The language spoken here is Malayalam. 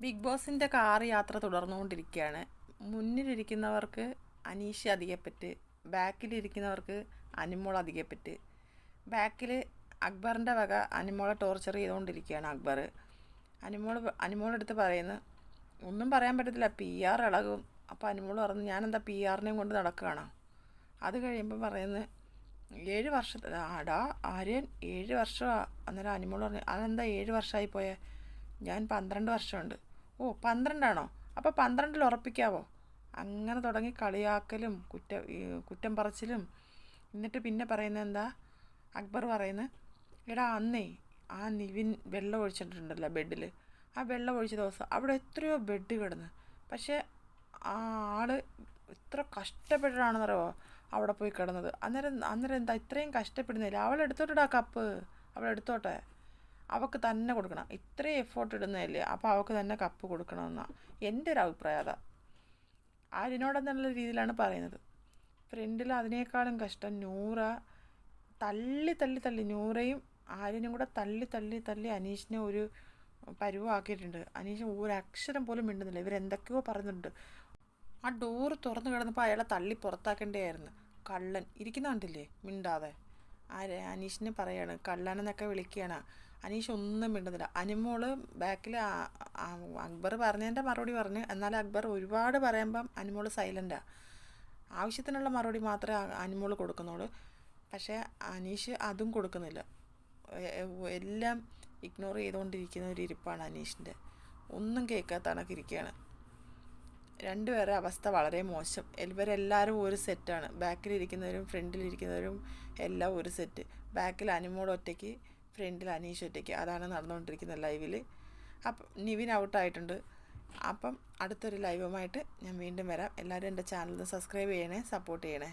ബിഗ് ബോസിൻ്റെ കാർ യാത്ര തുടർന്നുകൊണ്ടിരിക്കുകയാണ്. മുന്നിലിരിക്കുന്നവർക്ക് അനീഷ് അധികപ്പറ്റ്, ബാക്കിലിരിക്കുന്നവർക്ക് അനിമോൾ അധികപ്പറ്റ്. ബാക്കിൽ അക്ബറിൻ്റെ വക അനിമോളെ ടോർച്ചർ ചെയ്തുകൊണ്ടിരിക്കുകയാണ് അക്ബർ. അനിമോളെടുത്ത് പറയുന്നു, ഒന്നും പറയാൻ പറ്റത്തില്ല, PR ഇളകും. അപ്പോൾ അനിമോൾ പറഞ്ഞു, ഞാനെന്താ PRനെയും കൊണ്ട് നടക്കുകയാണോ? അത് കഴിയുമ്പോൾ പറയുന്നത് 7 വർഷത്തെ ആടാ ആര്യൻ 7 വർഷമാണ്. അന്നേരം അനിമോൾ പറഞ്ഞു, അതെന്താ 7 വർഷമായി പോയേ? ഞാൻ 12 വർഷമുണ്ട്. ഓ 12ആണോ? അപ്പോൾ 12ൽ ഉറപ്പിക്കാവോ? അങ്ങനെ തുടങ്ങി കളിയാക്കലും കുറ്റം പറച്ചിലും. എന്നിട്ട് പിന്നെ പറയുന്നത് എന്താ, അക്ബർ പറയുന്നത്, എടാ അന്നേ ആ നിവിൻ വെള്ളം ഒഴിച്ചിട്ടുണ്ടല്ലോ ബെഡിൽ, ആ വെള്ളം ഒഴിച്ച ദിവസം അവിടെ എത്രയോ ബെഡ് കിടന്ന്, പക്ഷേ ആ ആൾ ഇത്ര കഷ്ടപ്പെട്ടിട്ടാണെന്നറിയോ അവിടെ പോയി കിടന്നത്. അന്നേരം എന്താ ഇത്രയും കഷ്ടപ്പെടുന്നില്ല? അവളെടുത്തോട്ടെടാ കപ്പ്, അവളെടുത്തോട്ടെ, അവൾക്ക് തന്നെ കൊടുക്കണം. ഇത്രയും എഫേർട്ട് ഇടുന്നതല്ലേ, അപ്പോൾ അവൾക്ക് തന്നെ കപ്പ് കൊടുക്കണമെന്നാണ് എൻ്റെ ഒരു അഭിപ്രായം. അതാ ആര്യനോടെന്നുള്ള രീതിയിലാണ് പറയുന്നത്. ഫ്രണ്ടിൽ അതിനേക്കാളും കഷ്ടം നൂറ തള്ളി തള്ളി തള്ളി, നൂറയും ആര്യനും കൂടെ തള്ളി തള്ളി തള്ളി അനീഷിനെ ഒരു പരുവാക്കിയിട്ടുണ്ട്. അനീഷ് ഒരു അക്ഷരം പോലും മിണ്ടുന്നില്ല. ഇവരെന്തൊക്കെയോ പറയുന്നുണ്ട്. ആ ഡോറ് തുറന്നു കിടന്നപ്പോൾ അയാളെ തള്ളി പുറത്താക്കേണ്ടതായിരുന്നു. കള്ളൻ ഇരിക്കുന്ന കണ്ടില്ലേ മിണ്ടാതെ. അനീഷിനെ പറയാണ് കള്ളനെന്നൊക്കെ വിളിക്കുകയാണ്. അനീഷ് ഒന്നും മിണ്ടുന്നില്ല. അനിമോള് ബാക്കിൽ അക്ബർ പറഞ്ഞതിൻ്റെ മറുപടി പറഞ്ഞു. എന്നാൽ അക്ബർ ഒരുപാട് പറയുമ്പം അനിമോള് സൈലൻ്റാണ്. ആവശ്യത്തിനുള്ള മറുപടി മാത്രമേ അനിമോള് കൊടുക്കുന്നുള്ളൂ. പക്ഷേ അനീഷ് അതും കൊടുക്കുന്നില്ല. എല്ലാം ഇഗ്നോർ ചെയ്തുകൊണ്ടിരിക്കുന്ന ഒരു ഇരിപ്പാണ് അനീഷിൻ്റെ. ഒന്നും കേൾക്കാത്ത കണക്കിരിക്കുകയാണ്. രണ്ടുപേരുടെ അവസ്ഥ വളരെ മോശം. ഇവരെല്ലാവരും ഒരു സെറ്റാണ്. ബാക്കിലിരിക്കുന്നവരും ഫ്രണ്ടിലിരിക്കുന്നവരും എല്ലാം ഒരു സെറ്റ്. ബാക്കിൽ അനിമോൾ ഒറ്റയ്ക്ക്, ഫ്രണ്ടിൽ അനീഷ് ഒറ്റയ്ക്ക്. അതാണ് നടന്നുകൊണ്ടിരിക്കുന്നത് ലൈവിൽ. അപ്പം നിവിൻ ഔട്ടായിട്ടുണ്ട്. അപ്പം അടുത്തൊരു ലൈവുമായിട്ട് ഞാൻ വീണ്ടും വരാം. എല്ലാവരും എൻ്റെ ചാനൽ സബ്സ്ക്രൈബ് ചെയ്യണേ, സപ്പോർട്ട് ചെയ്യണേ.